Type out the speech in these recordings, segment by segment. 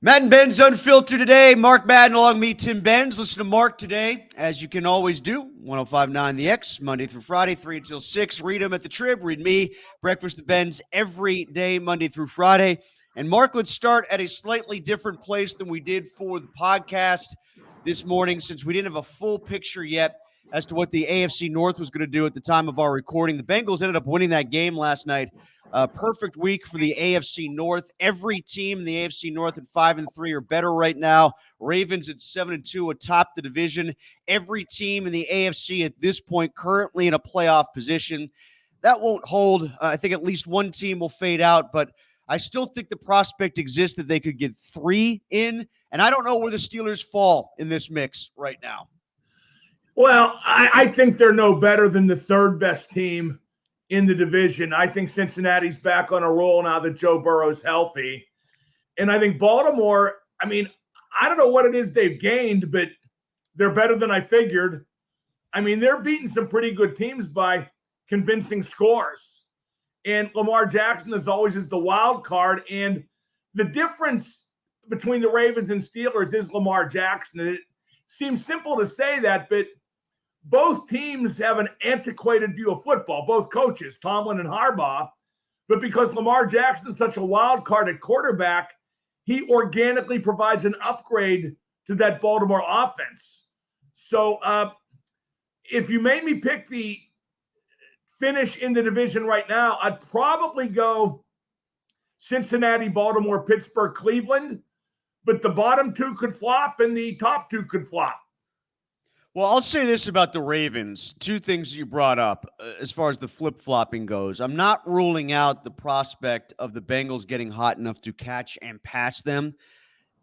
Madden Benz Unfiltered today. Mark Madden along me, Tim Benz. Listen to Mark today, as you can always do. 105.9 The X, Monday through Friday, 3 until 6. Read him at the Trib. Read me, Breakfast with Benz, every day, Monday through Friday. And Mark, let's start at a slightly different place than we did for the podcast this morning, since we didn't have a full picture yet as to what the AFC North was going to do at the time of our recording. The Bengals ended up winning that game last night. Perfect week for the AFC North. Every team in the AFC North at 5-3 or better right now. Ravens at 7-2 atop the division. Every team in the AFC at this point currently in a playoff position. That won't hold. I think at least one team will fade out, but I still think the prospect exists that they could get 3 in, and I don't know where the Steelers fall in this mix right now. Well, I think they're no better than the third best team in the division. I think Cincinnati's back on a roll now that Joe Burrow's healthy. And I think Baltimore, I don't know what it is they've gained, but they're better than I figured. They're beating some pretty good teams by convincing scores. And Lamar Jackson, as always, is the wild card. And the difference between the Ravens and Steelers is Lamar Jackson. And it seems simple to say that, but both teams have an antiquated view of football, both coaches, Tomlin and Harbaugh. But because Lamar Jackson is such a wild card at quarterback, he organically provides an upgrade to that Baltimore offense. So if you made me pick the finish in the division right now, I'd probably go Cincinnati, Baltimore, Pittsburgh, Cleveland. But the bottom two could flop and the top two could flop. Well, I'll say this about the Ravens. Two things you brought up as far as the flip-flopping goes. I'm not ruling out the prospect of the Bengals getting hot enough to catch and pass them.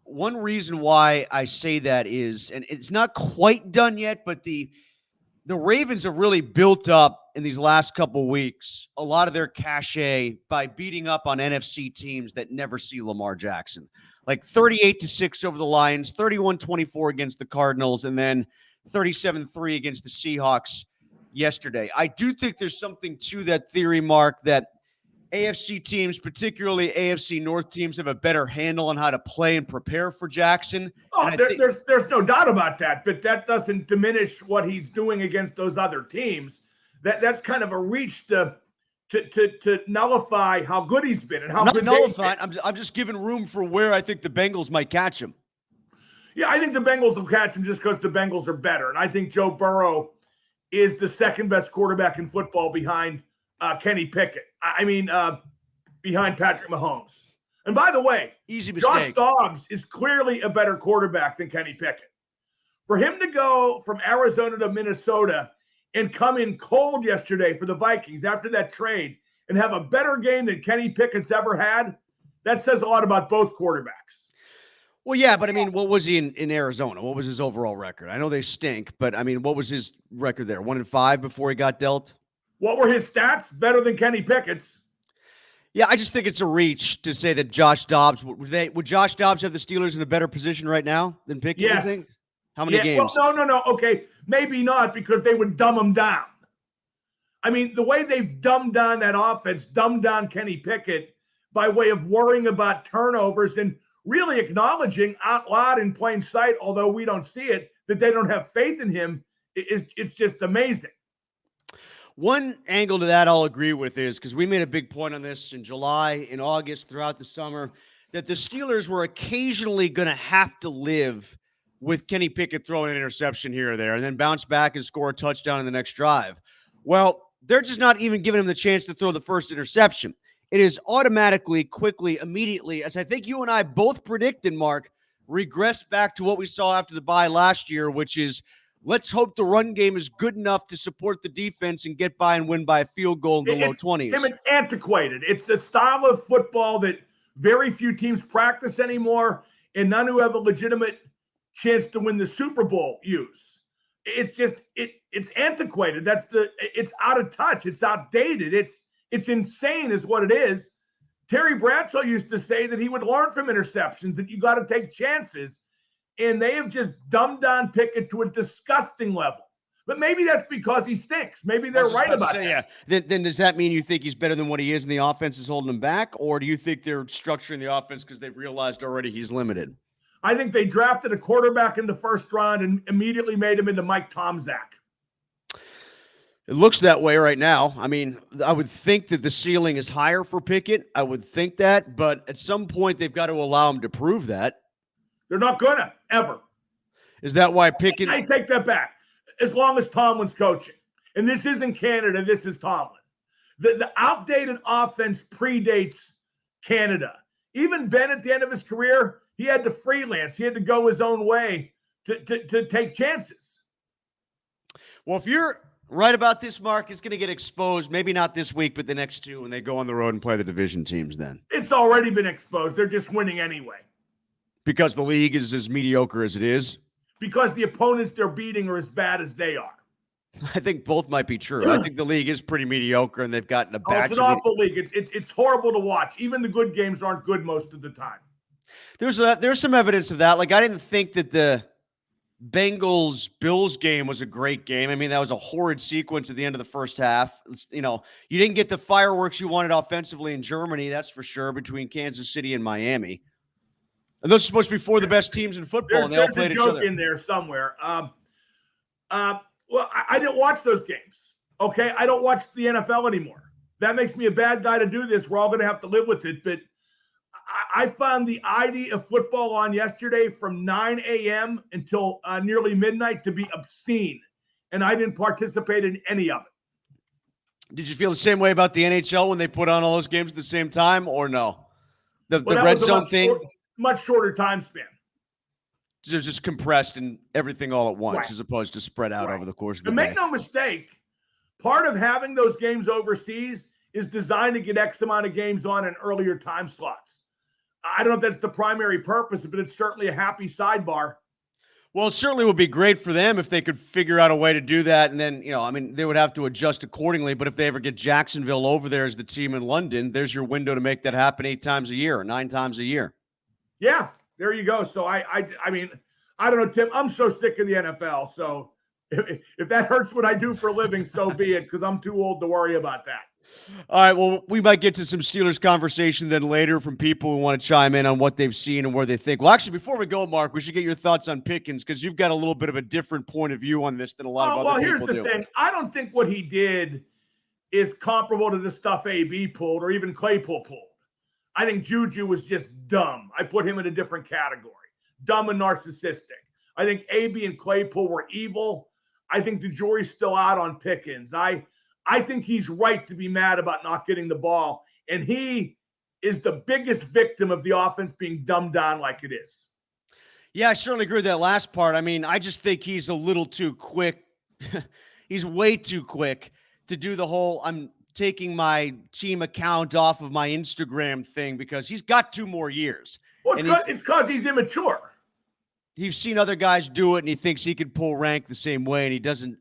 One reason why I say that is, and it's not quite done yet, but the Ravens have really built up in these last couple weeks a lot of their cachet by beating up on NFC teams that never see Lamar Jackson. Like 38-6 over the Lions, 31-24 against the Cardinals, and then 37-3 against the Seahawks yesterday. I do think there's something to that theory, Mark, that AFC teams, particularly AFC North teams, have a better handle on how to play and prepare for Jackson. Oh, there's no doubt about that, but that doesn't diminish what he's doing against those other teams. That's kind of a reach to nullify how good he's been and how good nullify. I'm just giving room for where I think the Bengals might catch him. Yeah, I think the Bengals will catch him just because the Bengals are better. And I think Joe Burrow is the second best quarterback in football behind Kenny Pickett. Behind Patrick Mahomes. And by the way, easy mistake. Josh Dobbs is clearly a better quarterback than Kenny Pickett. For him to go from Arizona to Minnesota and come in cold yesterday for the Vikings after that trade and have a better game than Kenny Pickett's ever had, that says a lot about both quarterbacks. Well, yeah, but what was he in Arizona? What was his overall record? I know they stink, but what was his record there? 1-5 before he got dealt? What were his stats? Better than Kenny Pickett's. Yeah, I just think it's a reach to say that Josh Dobbs would Josh Dobbs have the Steelers in a better position right now than Pickett? Yes. You think? How many games? Well, no. Okay, maybe not, because they would dumb him down. The way they've dumbed down that offense, dumbed down Kenny Pickett by way of worrying about turnovers and really acknowledging out loud in plain sight, although we don't see it, that they don't have faith in him. It's just amazing. One angle to that I'll agree with is, because we made a big point on this in July, in August, throughout the summer, that the Steelers were occasionally going to have to live with Kenny Pickett throwing an interception here or there and then bounce back and score a touchdown in the next drive. Well, they're just not even giving him the chance to throw the first interception. It is automatically, quickly, immediately, as I think you and I both predicted, Mark, regress back to what we saw after the bye last year, which is, let's hope the run game is good enough to support the defense and get by and win by a field goal in the low 20s. Tim, it's antiquated. It's a style of football that very few teams practice anymore, and none who have a legitimate chance to win the Super Bowl use. It's just it's antiquated. It's out of touch. It's outdated. It's insane is what it is. Terry Bradshaw used to say that he would learn from interceptions, that you got to take chances. And they have just dumbed down Pickett to a disgusting level. But maybe that's because he stinks. Maybe they're right about that. Yeah. Then does that mean you think he's better than what he is and the offense is holding him back? Or do you think they're structuring the offense because they've realized already he's limited? I think they drafted a quarterback in the first round and immediately made him into Mike Tomczak. It looks that way right now. I mean, I would think that the ceiling is higher for Pickett. I would think that. But at some point, they've got to allow him to prove that. They're not going to, ever. Is that why Pickett? I take that back. As long as Tomlin's coaching. And this isn't Canada, this is Tomlin. The outdated offense predates Canada. Even Ben, at the end of his career, he had to freelance. He had to go his own way to take chances. Well, if you're right about this, Mark, it's going to get exposed. Maybe not this week, but the next two when they go on the road and play the division teams then. It's already been exposed. They're just winning anyway. Because the league is as mediocre as it is? Because the opponents they're beating are as bad as they are. I think both might be true. I think the league is pretty mediocre, and they've gotten a batch. It's an awful league. It's horrible to watch. Even the good games aren't good most of the time. There's some evidence of that. Like, I didn't think that the Bengals-Bills game was a great game. I mean, that was a horrid sequence at the end of the first half. You didn't get the fireworks you wanted offensively in Germany, that's for sure, between Kansas City and Miami. And those are supposed to be four of the best teams in football, and they all played each other. There's a joke in there somewhere. Well, I didn't watch those games, okay? I don't watch the NFL anymore. That makes me a bad guy to do this. We're all going to have to live with it. But I found the idea of football on yesterday from 9 a.m. until nearly midnight to be obscene, and I didn't participate in any of it. Did you feel the same way about the NHL when they put on all those games at the same time, or no? The red zone thing? Much shorter time span. It's just compressed and everything all at once, right, as opposed to spread out over the course of the day. Make no mistake, part of having those games overseas is designed to get X amount of games on in earlier time slots. I don't know if that's the primary purpose, but it's certainly a happy sidebar. Well, it certainly would be great for them if they could figure out a way to do that. And then, they would have to adjust accordingly. But if they ever get Jacksonville over there as the team in London, there's your window to make that happen 8 times a year or 9 times a year. Yeah, there you go. So I mean, I don't know, Tim. I'm so sick of the NFL. So if that hurts what I do for a living, so be it, because I'm too old to worry about that. All right, well, we might get to some Steelers conversation then later from people who want to chime in on what they've seen and where they think. Well, actually, before we go, Mark, we should get your thoughts on Pickens, because you've got a little bit of a different point of view on this than a lot of other people do. Well, here's the thing. I don't think what he did is comparable to the stuff AB pulled or even Claypool pulled. I think Juju was just dumb. I put him in a different category. Dumb and narcissistic. I think AB and Claypool were evil. I think the jury's still out on Pickens. I think he's right to be mad about not getting the ball. And he is the biggest victim of the offense being dumbed down like it is. Yeah, I certainly agree with that last part. I mean, I just think he's a little too quick. He's way too quick to do the whole I'm taking my team account off of my Instagram thing, because he's got 2 more years. Well, it's because he's immature. He's seen other guys do it, and he thinks he could pull rank the same way, and he doesn't,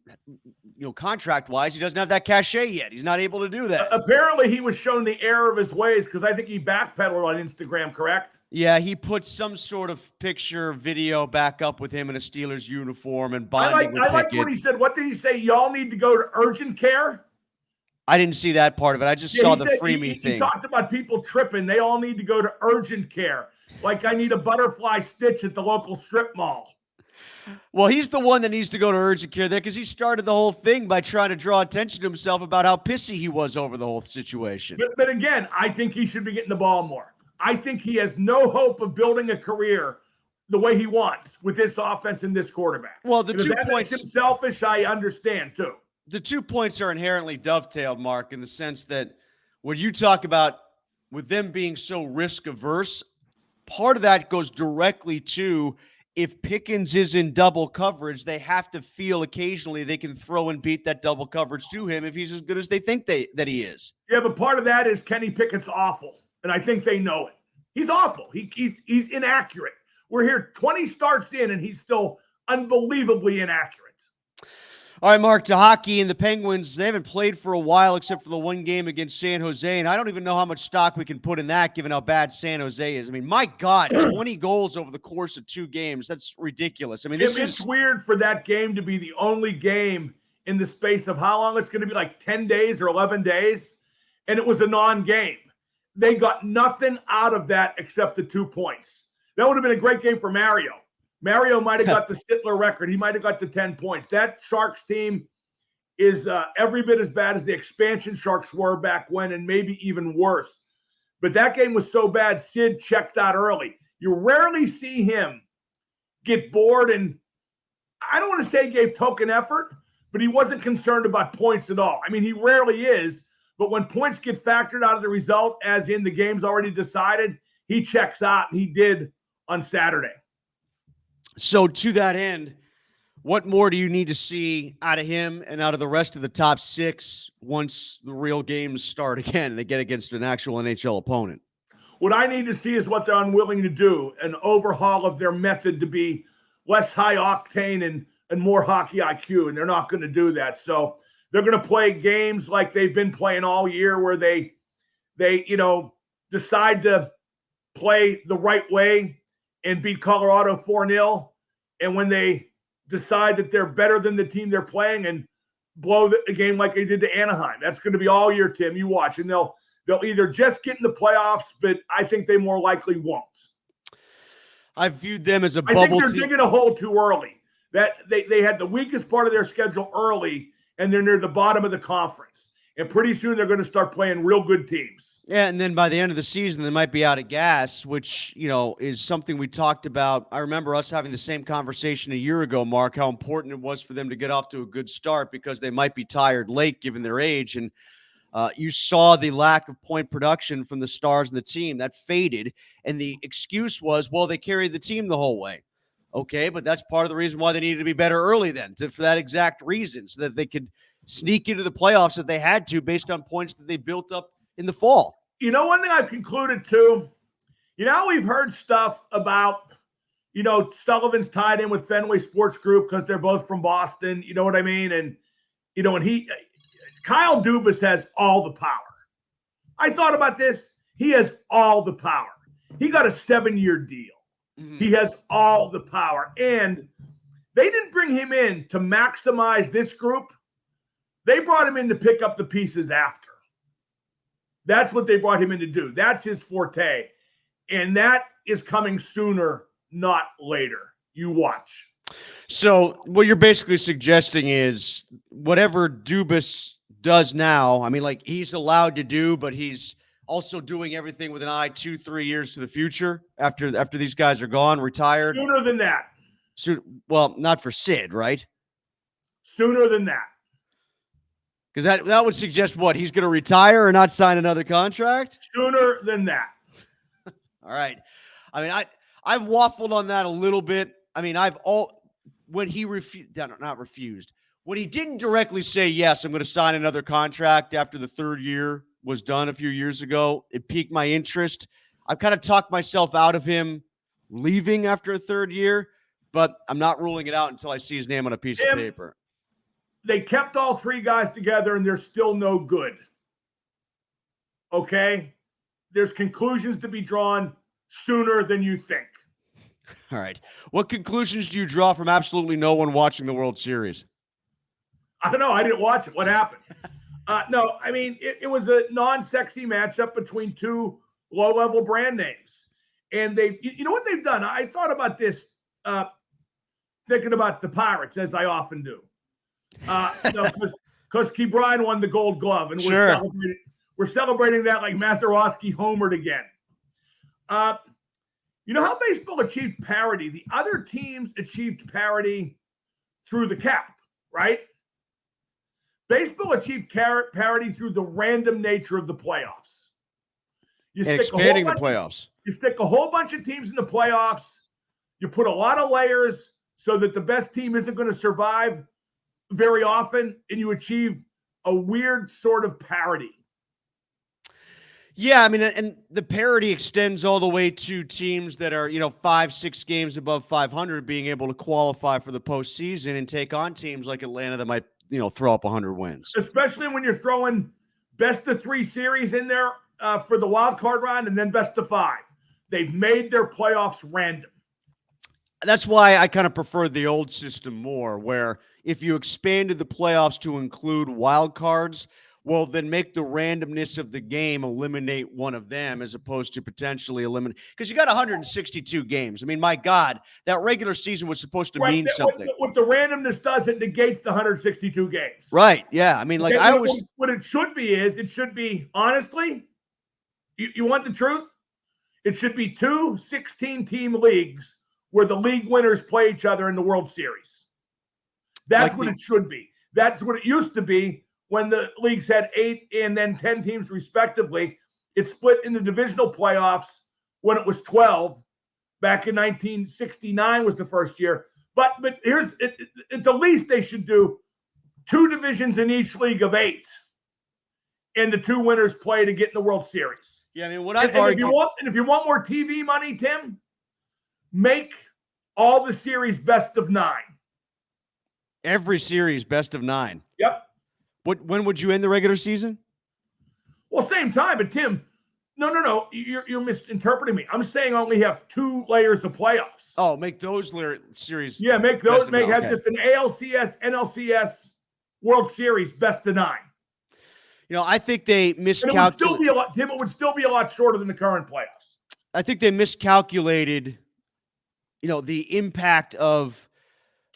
contract-wise, he doesn't have that cachet yet. He's not able to do that. Apparently, he was shown the error of his ways, because I think he backpedaled on Instagram, correct? Yeah, he put some sort of picture, video back up with him in a Steelers uniform and bonding with Pickett. I like what he said. What did he say? Y'all need to go to urgent care? I didn't see that part of it. I just saw the free me thing. He talked about people tripping. They all need to go to urgent care. Like I need a butterfly stitch at the local strip mall. Well, he's the one that needs to go to urgent care there, because he started the whole thing by trying to draw attention to himself about how pissy he was over the whole situation. But again, I think he should be getting the ball more. I think he has no hope of building a career the way he wants with this offense and this quarterback. Well, the 2 points. Makes him selfish, I understand too. The 2 points are inherently dovetailed, Mark, in the sense that when you talk about with them being so risk averse, part of that goes directly to if Pickens is in double coverage, they have to feel occasionally they can throw and beat that double coverage to him if he's as good as they think that he is. Yeah, but part of that is Kenny Pickett's awful, and I think they know it. He's awful. He's inaccurate. We're here 20 starts in, and he's still unbelievably inaccurate. All right, Mark, to hockey and the Penguins, they haven't played for a while except for the one game against San Jose, and I don't even know how much stock we can put in that given how bad San Jose is. I mean, my God, 20 goals over the course of 2 games. That's ridiculous. I mean, it's weird for that game to be the only game in the space of how long it's going to be, like 10 days or 11 days, and it was a non-game. They got nothing out of that except the 2 points. That would have been a great game for Mario. Mario might have got the Sittler record. He might have got the 10 points. That Sharks team is every bit as bad as the expansion Sharks were back when, and maybe even worse. But that game was so bad, Sid checked out early. You rarely see him get bored, and I don't want to say he gave token effort, but he wasn't concerned about points at all. I mean, he rarely is, but when points get factored out of the result, as in the game's already decided, he checks out, and he did on Saturday. So to that end, what more do you need to see out of him and out of the rest of the top 6 once the real games start again and they get against an actual NHL opponent? What I need to see is what they're unwilling to do, an overhaul of their method to be less high octane and more hockey IQ, and they're not going to do that. So they're going to play games like they've been playing all year, where they decide to play the right way and beat Colorado 4-0. And when they decide that they're better than the team they're playing, and blow the game like they did to Anaheim. That's going to be all year, Tim. You watch, and they'll either just get in the playoffs, but I think they more likely won't. I viewed them as a I bubble think they're digging a hole too early. That they had the weakest part of their schedule early, and they're near the bottom of the conference. And pretty soon they're going to start playing real good teams. Yeah, and then by the end of the season, they might be out of gas, which, is something we talked about. I remember us having the same conversation a year ago, Mark, how important it was for them to get off to a good start because they might be tired late given their age. And you saw the lack of point production from the stars and the team. That faded, and the excuse was, well, they carried the team the whole way. Okay, but that's part of the reason why they needed to be better early then, for that exact reason, so that they could sneak into the playoffs if they had to based on points that they built up in the fall. One thing I've concluded too, we've heard stuff about, Sullivan's tied in with Fenway Sports Group because they're both from Boston. You know what I mean? And, Kyle Dubas has all the power. I thought about this. He has all the power. He got a 7-year deal. Mm-hmm. He has all the power. And they didn't bring him in to maximize this group. They brought him in to pick up the pieces after. That's what they brought him in to do. That's his forte. And that is coming sooner, not later. You watch. So what you're basically suggesting is whatever Dubas does now, he's allowed to do, but he's also doing everything with an eye 2-3 years to the future after these guys are gone, retired. Sooner than that. Well, not for Sid, right? Sooner than that. Because that would suggest what? He's going to retire or not sign another contract? Sooner than that. All right. I've waffled on that a little bit. When he refused, when he didn't directly say, yes, I'm going to sign another contract after the 3rd year was done a few years ago, it piqued my interest. I've kind of talked myself out of him leaving after a 3rd year, but I'm not ruling it out until I see his name on a piece of paper. They kept all 3 guys together, and they're still no good. Okay? There's conclusions to be drawn sooner than you think. All right. What conclusions do you draw from absolutely no one watching the World Series? I don't know. I didn't watch it. What happened? No, it was a non-sexy matchup between 2 low-level brand names. And you know what they've done? I thought about this, thinking about the Pirates, as I often do. Because Key Bryan won the Gold Glove, and we're celebrating that like Mazeroski homered again. You know how baseball achieved parity? The other teams achieved parity through the cap, right? Baseball achieved parity through the random nature of the playoffs. Expanding the playoffs. You stick a whole bunch of teams in the playoffs. You put a lot of layers so that the best team isn't going to survive very often, and you achieve a weird sort of parity. Yeah, and the parity extends all the way to teams that are, 5-6 games above 500 being able to qualify for the postseason and take on teams like Atlanta that might, throw up 100 wins. Especially when you're throwing best of 3 series in there for the wild card round and then best of 5. They've made their playoffs random. That's why I kind of prefer the old system more, where if you expanded the playoffs to include wild cards, well, then make the randomness of the game eliminate one of them as opposed to potentially eliminate. Because you got 162 games. I mean, my God, that regular season was supposed to mean something. What the randomness does, it negates the 162 games. Right. Yeah. I mean, like okay, I was. What it should be is, it should be, honestly, you want the truth? It should be 2 16-team leagues where the league winners play each other in the World Series. That's what it should be. That's what it used to be when the leagues had 8 and then 10 teams respectively. It split in the divisional playoffs when it was 12. Back in 1969 was the first year. But here's at the least they should do 2 divisions in each league of 8, and the 2 winners play to get in the World Series. Yeah, I mean, what I've argued. If you want more TV money, Tim, make all the series best of 9. Every series best of 9. Yep. When would you end the regular season? Well, same time, but Tim, no. You're misinterpreting me. I'm saying only have 2 layers of playoffs. Oh, make those series. Yeah, make those. Have just an ALCS, NLCS World Series best of 9. You know, I think they miscalculated. Tim, it would still be a lot shorter than the current playoffs. I think they miscalculated, the impact of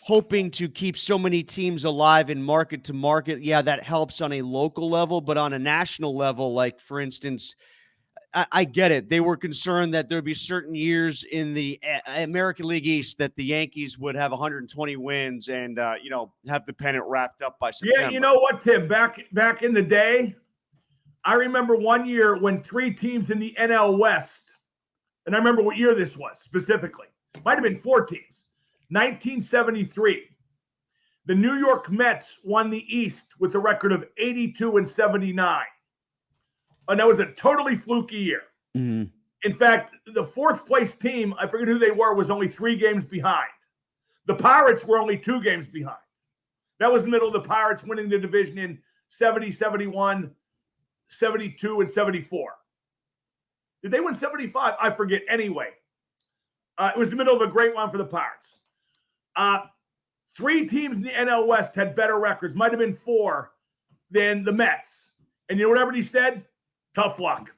hoping to keep so many teams alive in market to market. Yeah, that helps on a local level, but on a national level, like, for instance, I get it. They were concerned that there'd be certain years in the American League East that the Yankees would have 120 wins and, have the pennant wrapped up by September. Yeah, you know what, Tim? Back in the day, I remember one year when 3 teams in the NL West, and I remember what year this was specifically. Might have been 4 teams. 1973. The New York Mets won the East with a record of 82-79. And that was a totally fluky year. Mm-hmm. In fact, the 4th place team, I forget who they were, was only 3 games behind. The Pirates were only 2 games behind. That was the middle of the Pirates winning the division in 70, 71, 72, and 74. Did they win 75? I forget. Anyway, it was the middle of a great run for the Pirates. 3 teams in the NL West had better records. Might have been 4 than the Mets. And you know what everybody said? Tough luck.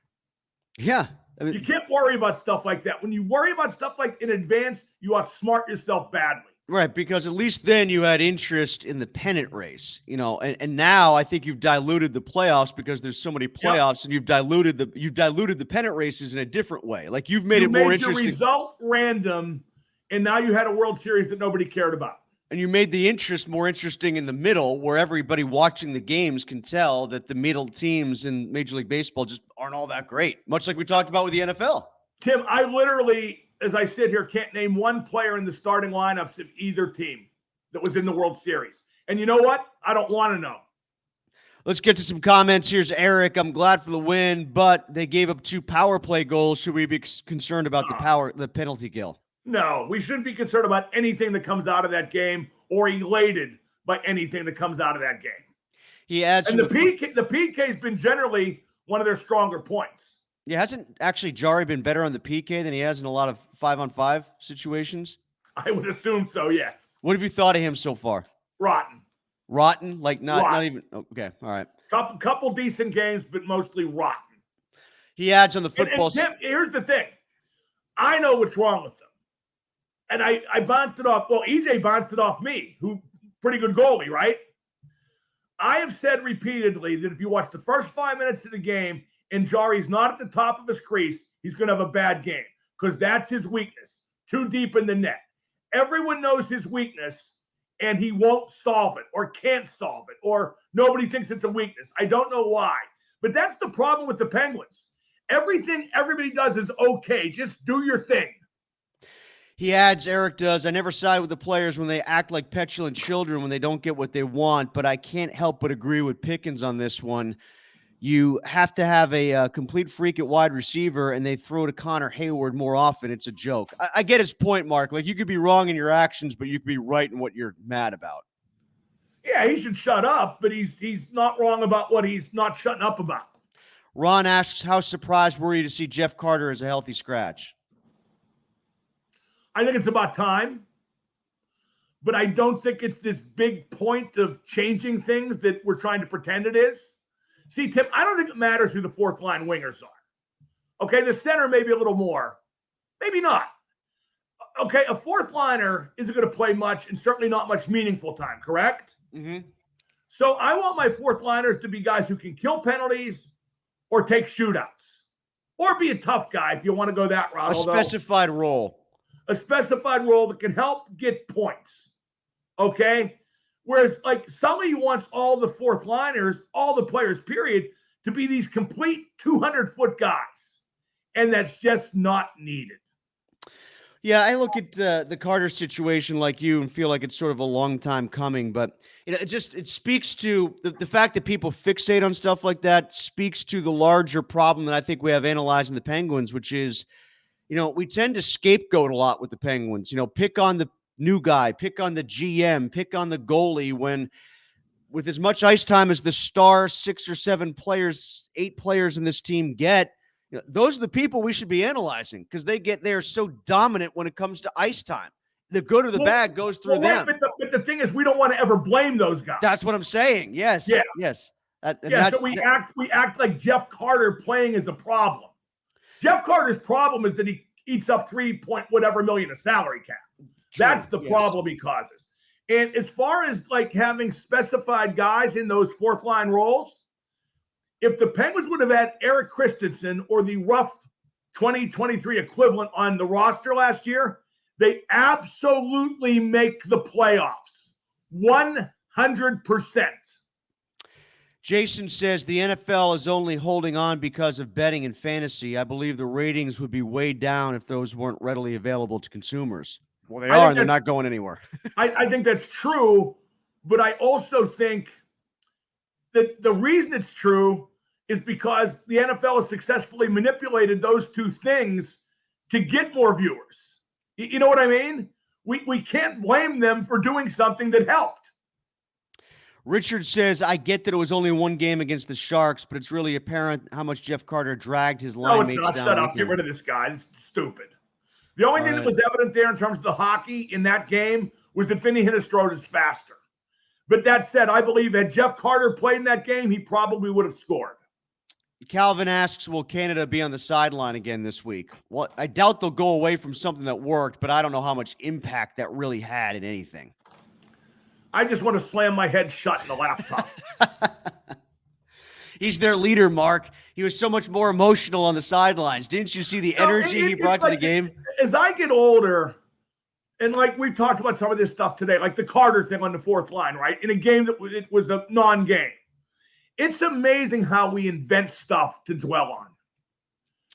Yeah. I mean, you can't worry about stuff like that. When you worry about stuff like in advance, you outsmart yourself badly. Right, because at least then you had interest in the pennant race, and now I think you've diluted the playoffs because there's so many playoffs, and you've diluted the pennant races in a different way. Like you've made it more interesting. You made the result random, and now you had a World Series that nobody cared about. And you made the interest more interesting in the middle, where everybody watching the games can tell that the middle teams in Major League Baseball just aren't all that great, much like we talked about with the NFL. Tim, I literally, as I sit here, can't name one player in the starting lineups of either team that was in the World Series. And you know what? I don't want to know. Let's get to some comments. Here's Eric. I'm glad for the win, but they gave up 2 power play goals. Should we be concerned about the penalty kill? No, we shouldn't be concerned about anything that comes out of that game or elated by anything that comes out of that game. He adds, and the PK has been generally one of their stronger points. Yeah, hasn't actually Jari been better on the PK than he has in a lot of 5-on-5 situations? I would assume so, yes. What have you thought of him so far? Rotten. Rotten? Like not even okay, all right. Couple decent games, but mostly rotten. He adds on the football. And Tim, here's the thing. I know what's wrong with them. And I bounced it off. Well, EJ bounced it off me, who pretty good goalie, right? I have said repeatedly that if you watch the first 5 minutes of the game and Jari's not at the top of his crease, he's going to have a bad game because that's his weakness, too deep in the net. Everyone knows his weakness, and he won't solve it or can't solve it, or nobody thinks it's a weakness. I don't know why. But that's the problem with the Penguins. Everything everybody does is okay. Just do your thing. He adds, Eric does, I never side with the players when they act like petulant children when they don't get what they want, but I can't help but agree with Pickens on this one. You have to have a complete freak at wide receiver, and they throw to Connor Hayward more often. It's a joke. I get his point, Mark. Like, you could be wrong in your actions, but you could be right in what you're mad about. Yeah, he should shut up, but he's not wrong about what he's not shutting up about. Ron asks, how surprised were you to see Jeff Carter as a healthy scratch? I think it's about time. but I don't think it's this big point of changing things that we're trying to pretend it is. See, Tim, I don't think it matters who the fourth line wingers are. Okay, the center maybe a little more, maybe not. Okay, a fourth liner isn't going to play much and certainly not much meaningful time, correct? Mm-hmm. So I want my fourth liners to be guys who can kill penalties or take shootouts or be a tough guy if you want to go that route. A specified role. A specified role that can help get points. Okay? Whereas, like, Sully wants all the fourth liners, all the players, period, to be these complete 200-foot guys. And that's just not needed. Yeah, I look at the Carter situation like you and feel like it's sort of a long time coming, but it speaks to the fact that people fixate on stuff like that speaks to the larger problem that I think we have analyzing the Penguins, which is, we tend to scapegoat a lot with the Penguins, pick on the new guy, pick on the GM, pick on the goalie when with as much ice time as the star 6 or 7 players, 8 players in this team get, those are the people we should be analyzing because they are so dominant when it comes to ice time. The good or the bad goes through them. But the thing is, we don't want to ever blame those guys. That's what I'm saying. Yes. Yeah. Yes. So we act like Jeff Carter playing is a problem. Jeff Carter's problem is that he eats up $3 million of salary cap. True. That's the problem he causes. And as far as like having specified guys in those fourth line roles, if the Penguins would have had Eric Christensen or the rough 2023 equivalent on the roster last year, they absolutely make the playoffs. 100%. Jason says the NFL is only holding on because of betting and fantasy. I believe the ratings would be way down if those weren't readily available to consumers. Well, they are, and they're not going anywhere. I think that's true, but I also think that the reason it's true is because the NFL has successfully manipulated those two things to get more viewers. You know what I mean? We can't blame them for doing something that helped. Richard says, I get that it was only one game against the Sharks, but it's really apparent how much Jeff Carter dragged his line mates down. Shut up. Get rid of this guy. This is stupid. The only thing that was evident there in terms of the hockey in that game was that Vinny Hinostroza is faster. But that said, I believe that Jeff Carter played in that game, he probably would have scored. Calvin asks, will Canada be on the sideline again this week? Well, I doubt they'll go away from something that worked, but I don't know how much impact that really had in anything. I just want to slam my head shut in the laptop. He's their leader, Mark. He was so much more emotional on the sidelines. Didn't you see the energy he brought to the game? As I get older, and like we've talked about some of this stuff today, like the Carter thing on the fourth line, right? In a game that it was a non-game. It's amazing how we invent stuff to dwell on.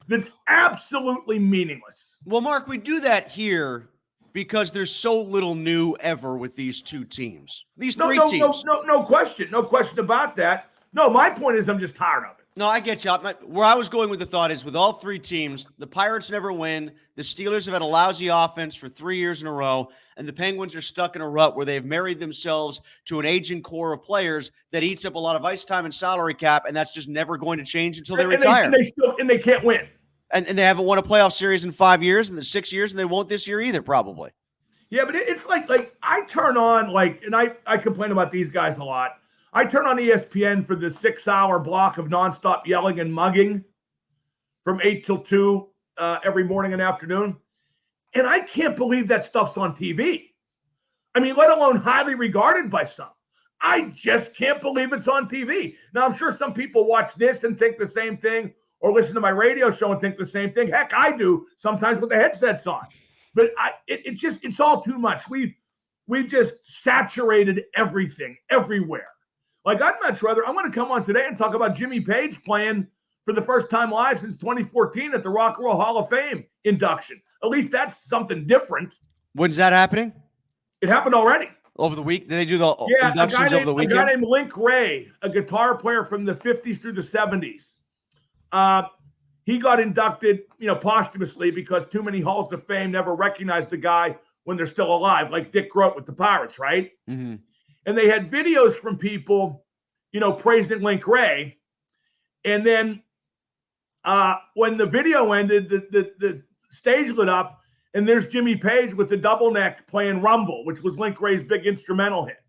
That's absolutely meaningless. Well, Mark, we do that here because there's so little new ever with these two teams. These three teams. No question. No question about that. No, my point is I'm just tired of it. No, I get you. Where I was going with the thought is with all three teams, the Pirates never win. The Steelers have had a lousy offense for 3 years in a row, and the Penguins are stuck in a rut where they've married themselves to an aging core of players that eats up a lot of ice time and salary cap, and that's just never going to change until they retire. And they can't win. And they haven't won a playoff series in 5 years, and the 6 years, and they won't this year either, probably. Yeah, but it's like I turn on, and I complain about these guys a lot. I turn on ESPN for the 6-hour block of nonstop yelling and mugging from 8 till 2 every morning and afternoon. And I can't believe that stuff's on TV. I mean, let alone highly regarded by some. I just can't believe it's on TV. Now, I'm sure some people watch this and think the same thing or listen to my radio show and think the same thing. Heck, I do sometimes with the headsets on. But it's all too much. We've just saturated everything everywhere. Like, I'd much rather, I'm going to come on today and talk about Jimmy Page playing for the first time live since 2014 at the Rock and Roll Hall of Fame induction. At least that's something different. When's that happening? It happened already. Over the week? Did they do the inductions over the weekend? A guy named Link Ray, a guitar player from the 50s through the 70s. He got inducted, posthumously because too many halls of fame never recognized the guy when they're still alive, like Dick Groat with the Pirates, right? Mm-hmm. And they had videos from people, praising Link Ray. And then when the video ended, the stage lit up, And there's Jimmy Page with the double neck playing Rumble, which was Link Ray's big instrumental hit.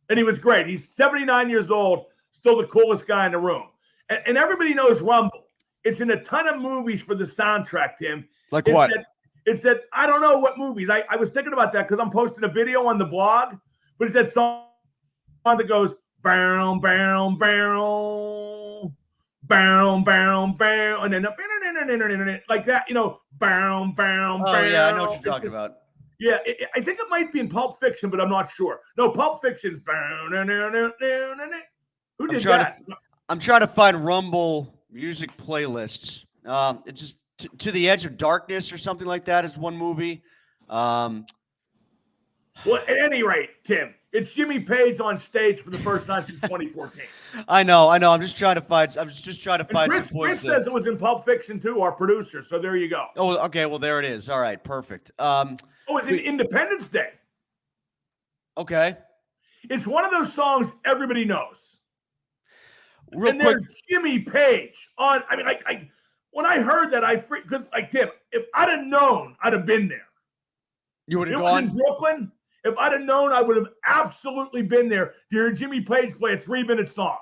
And he was great. He's 79 years old, still the coolest guy in the room. And everybody knows Rumble. It's in a ton of movies for the soundtrack, Tim. Like what? It's that I don't know what movies. I was thinking about that because I'm posting a video on the blog, but it's that song that goes bow, bow, bow, bow, bow, bow, and then like that, bow, bow, bow. Oh, yeah, I know what you're talking about. Yeah, I think it might be in Pulp Fiction, but I'm not sure. No, Pulp Fiction's who did that? I'm trying to find Rumble music playlists. It's just To the Edge of Darkness or something like that is one movie. Well, at any rate, Tim, it's Jimmy Page on stage for the first time since 2014. I know. I'm just trying to find. Chris says it was in Pulp Fiction too, our producer. So there you go. Oh, okay. Well, there it is. All right, perfect. It's in Independence Day. Okay. It's one of those songs everybody knows. Real quick, there's Jimmy Page on. I mean, when I heard that, because Tim, if I'd have known, I'd have been there. You would have gone? gone It was in Brooklyn. If I'd have known, I would have absolutely been there to hear Jimmy Page play a 3-minute song.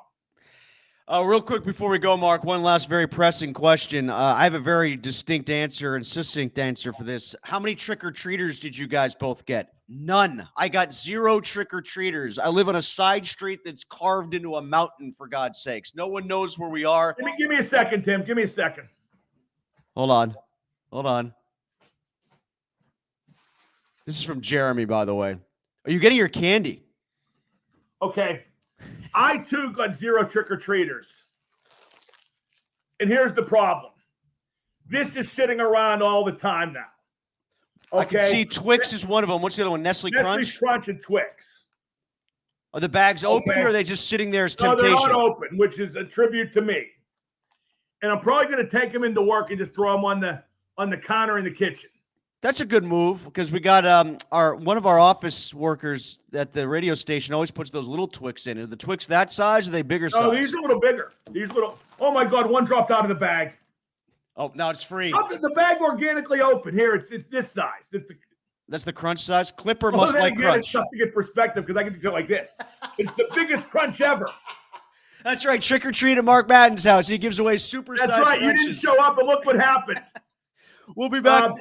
Real quick before we go, Mark, one last very pressing question. I have a very distinct answer and succinct answer for this. How many trick-or-treaters did you guys both get? None. I got 0 trick-or-treaters. I live on a side street that's carved into a mountain, for God's sakes. No one knows where we are. Give me a second, Tim. Give me a second. Hold on. This is from Jeremy, by the way. Are you getting your candy? Okay. I, too, got 0 trick-or-treaters. And here's the problem. This is sitting around all the time now. Okay? I can see Twix is one of them. What's the other one? Nestle Crunch? Nestle Crunch and Twix. Are the bags open or are they just sitting there as temptation? No, they're not open, which is a tribute to me. And I'm probably going to take them into work and just throw them on the counter in the kitchen. That's a good move because we got one of our office workers at the radio station always puts those little Twix in. Are the Twix that size or are they bigger size? No, these are a little bigger. Oh my God, one dropped out of the bag. Oh, now it's free. The bag organically open. Here, it's this size. That's the crunch size? Clipper must like crunch. It's tough to get perspective because I get to go like this. It's the biggest crunch ever. That's right. Trick or treat at Mark Madden's house. He gives away super-sized That's right. crunches. You didn't show up, but look what happened. We'll be back.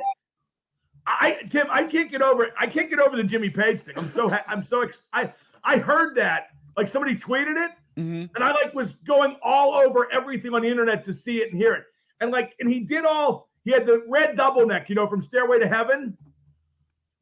Tim, I can't get over it. I can't get over the Jimmy Page thing. I heard that. Like somebody tweeted it, and I was going all over everything on the internet to see it and hear it. And he had the red double neck, from Stairway to Heaven,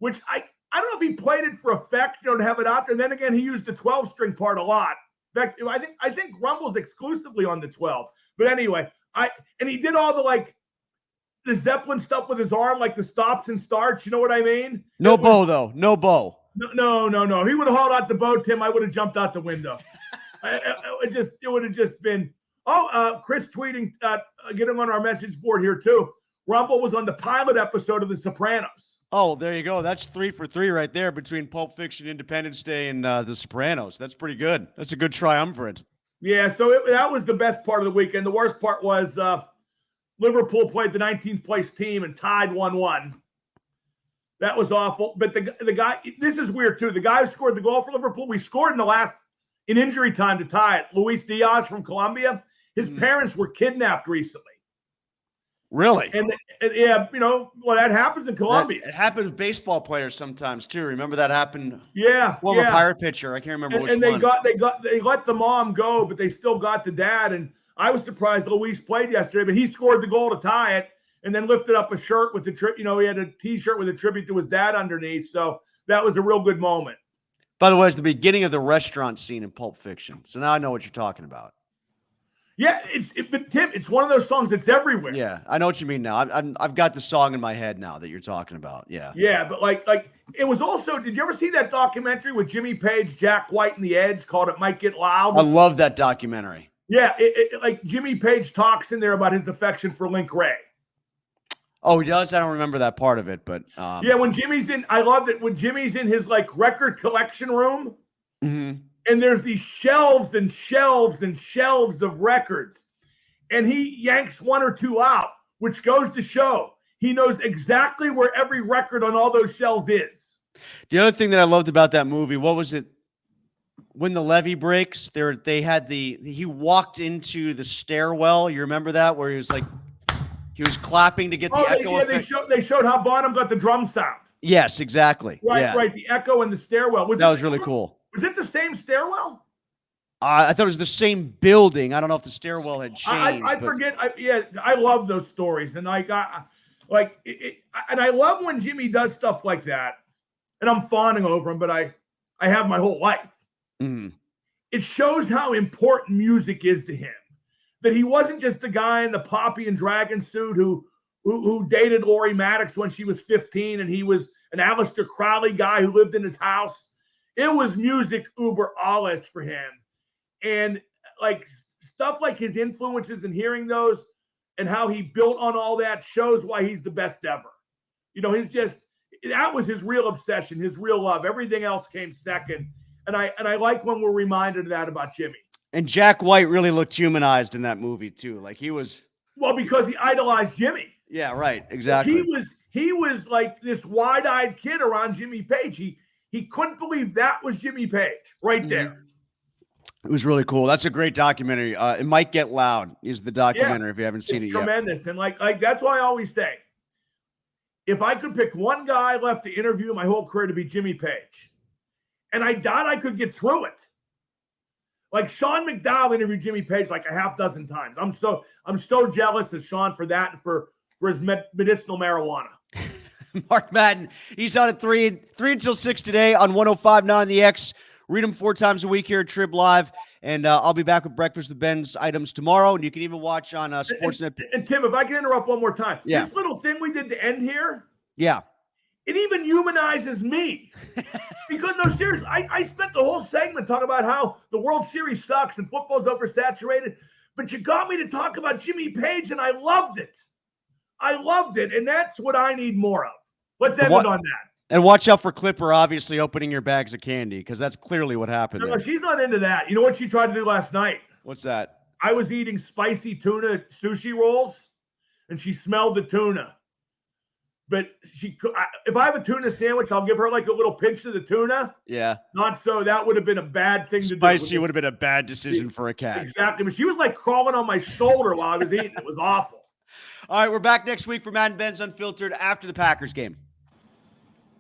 which I don't know if he played it for effect, to have it out there. And then again, he used the 12-string part a lot. In fact, I think Rumble's exclusively on the 12. But anyway, and he did all the Zeppelin stuff with his arm, like the stops and starts. You know what I mean? No bow, though. No bow. No. He would have hauled out the bow, Tim. I would have jumped out the window. It would have just been. Chris tweeting, getting on our message board here too. Rumble was on the pilot episode of The Sopranos. Oh, there you go. That's 3 for 3 right there between Pulp Fiction, Independence Day, and The Sopranos. That's pretty good. That's a good triumvirate. Yeah, so that was the best part of the weekend. The worst part was Liverpool played the 19th place team and tied 1-1. That was awful. But the guy, this is weird too. The guy who scored the goal for Liverpool, we scored in injury time to tie it. Luis Diaz from Colombia. His parents were kidnapped recently. Really? And that happens in Colombia. It happens with baseball players sometimes too. Remember that happened? Yeah. Former Pirate pitcher. I can't remember which one. And they let the mom go, but they still got the dad. And I was surprised Luis played yesterday, but he scored the goal to tie it and then lifted up a shirt with he had a T-shirt with a tribute to his dad underneath. So that was a real good moment. By the way, it's the beginning of the restaurant scene in Pulp Fiction. So now I know what you're talking about. Yeah, but Tim, it's one of those songs that's everywhere. Yeah, I know what you mean now. I've got the song in my head now that you're talking about. Yeah. Yeah, but it was also. Did you ever see that documentary with Jimmy Page, Jack White, and the Edge called "It Might Get Loud"? I love that documentary. Yeah, Jimmy Page talks in there about his affection for Link Ray. Oh, he does? I don't remember that part of it, but yeah, when Jimmy's in, I love that when Jimmy's in his record collection room, and there's these shelves and shelves and shelves of records, and he yanks one or two out, which goes to show He knows exactly where every record on all those shelves is. The other thing that I loved about that movie, what was it? When the levee breaks, he walked into the stairwell. You remember that, where he was clapping to get the echo effect. They showed how Bonham got the drum sound. Yes, exactly. Right. The echo and the stairwell. That was really cool. Was it the same stairwell? I thought it was the same building. I don't know if the stairwell had changed. I forget. I love those stories, and and I love when Jimmy does stuff like that. And I'm fawning over him, but I have my whole life. Mm. It shows how important music is to him. That he wasn't just the guy in the Poppy and Dragon suit who dated Lori Maddox when she was 15, and he was an Aleister Crowley guy who lived in his house. It was music uber alles for him. And stuff like his influences and hearing those and how he built on all that shows why he's the best ever. That was his real obsession, his real love. Everything else came second. And I like when we're reminded of that about Jimmy. And Jack White really looked humanized in that movie too. Because he idolized Jimmy. Yeah, right. Exactly. He was like this wide-eyed kid around Jimmy Page. He couldn't believe that was Jimmy Page right there. It was really cool. That's a great documentary. It Might Get Loud is the documentary if you haven't seen it yet. Tremendous. And like that's why I always say, if I could pick one guy left to interview my whole career, to be Jimmy Page. And I doubt I could get through it. Like Sean McDowell interviewed Jimmy Page like a half dozen times. I'm so jealous of Sean for that and for his medicinal marijuana. Mark Madden, he's on at 3 until 6 today on 105.9 The X. Read them 4 times a week here at Trib Live. And I'll be back with Breakfast with Ben's items tomorrow. And you can even watch on Sportsnet. And Tim, if I can interrupt one more time. Yeah. This little thing we did to end here. Yeah. It even humanizes me. Because, no, seriously, I spent the whole segment talking about how the World Series sucks and football's oversaturated. But you got me to talk about Jimmy Page, and I loved it. And that's what I need more of. Let's end it on that. And watch out for Clipper, obviously, opening your bags of candy, because that's clearly what happened. No, she's not into that. You know what she tried to do last night? What's that? I was eating spicy tuna sushi rolls, and she smelled the tuna. But if I have a tuna sandwich, I'll give her like a little pinch of the tuna. Yeah. Not so. That would have been a bad thing to do. Spicy would have been a bad decision for a cat. Exactly. But she was like crawling on my shoulder while I was eating. It was awful. All right, we're back next week for Madden Benz Unfiltered after the Packers game.